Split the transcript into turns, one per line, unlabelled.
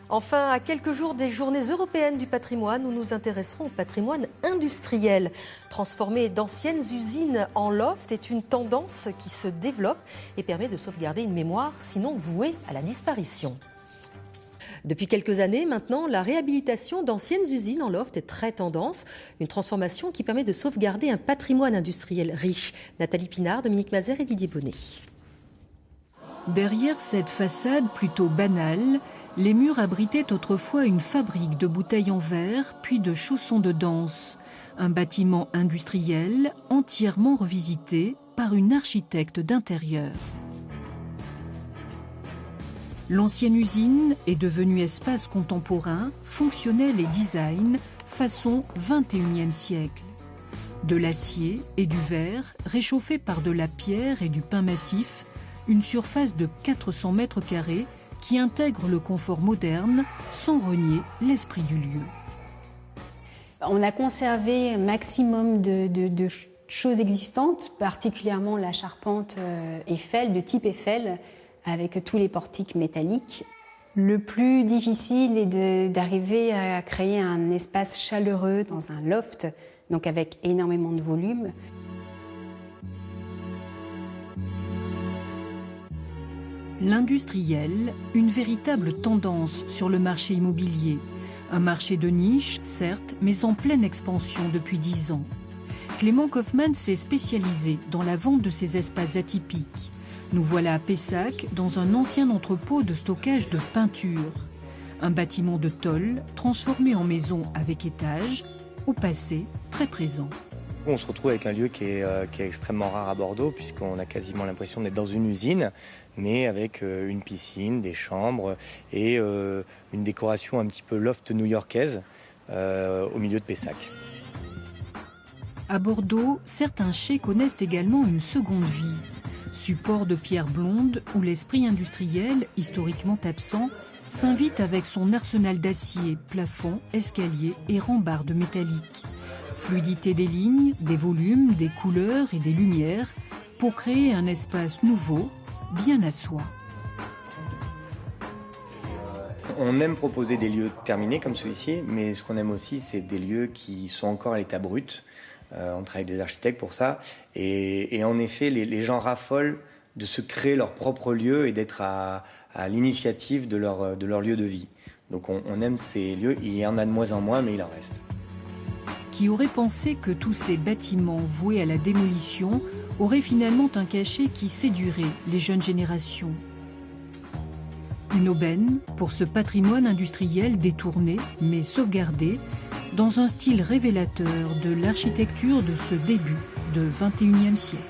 Enfin, à quelques jours des Journées européennes du patrimoine, nous nous intéresserons au patrimoine industriel. Transformer d'anciennes usines en loft est une tendance qui se développe et permet de sauvegarder une mémoire, sinon vouée à la disparition. Depuis quelques années maintenant, la réhabilitation d'anciennes usines en loft est très tendance. Une transformation qui permet de sauvegarder un patrimoine industriel riche. Nathalie Pinard, Dominique Mazère et Didier Bonnet.
Derrière cette façade plutôt banale, les murs abritaient autrefois une fabrique de bouteilles en verre, puis de chaussons de danse. Un bâtiment industriel entièrement revisité par une architecte d'intérieur. L'ancienne usine est devenue espace contemporain, fonctionnel et design, façon 21e siècle. De l'acier et du verre, réchauffés par de la pierre et du pain massif, une surface de 400 mètres carrés qui intègre le confort moderne sans renier l'esprit du lieu.
On a conservé un maximum de choses existantes, particulièrement la charpente Eiffel, de type Eiffel, avec tous les portiques métalliques. Le plus difficile est d'arriver à créer un espace chaleureux dans un loft, donc avec énormément de volume.
L'industriel, une véritable tendance sur le marché immobilier. Un marché de niche, certes, mais en pleine expansion depuis 10 ans. Clément Kaufmann s'est spécialisé dans la vente de ces espaces atypiques. Nous voilà à Pessac, dans un ancien entrepôt de stockage de peinture. Un bâtiment de tôle transformé en maison avec étage, au passé très présent.
On se retrouve avec un lieu qui est extrêmement rare à Bordeaux, puisqu'on a quasiment l'impression d'être dans une usine, mais avec une piscine, des chambres et une décoration un petit peu loft new-yorkaise au milieu de Pessac.
À Bordeaux, certains chais connaissent également une seconde vie. Support de pierre blonde où l'esprit industriel, historiquement absent, s'invite avec son arsenal d'acier, plafond, escalier et rambardes métalliques. Fluidité des lignes, des volumes, des couleurs et des lumières pour créer un espace nouveau, bien à soi.
On aime proposer des lieux terminés comme celui-ci, mais ce qu'on aime aussi, c'est des lieux qui sont encore à l'état brut. On travaille avec des architectes pour ça. Et en effet, les gens raffolent de se créer leur propre lieu et d'être à l'initiative de leur lieu de vie. Donc on aime ces lieux. Il y en a de moins en moins, mais il en reste.
Qui aurait pensé que tous ces bâtiments voués à la démolition auraient finalement un cachet qui séduirait les jeunes générations. Une aubaine pour ce patrimoine industriel détourné, mais sauvegardé, dans un style révélateur de l'architecture de ce début de XXIe siècle.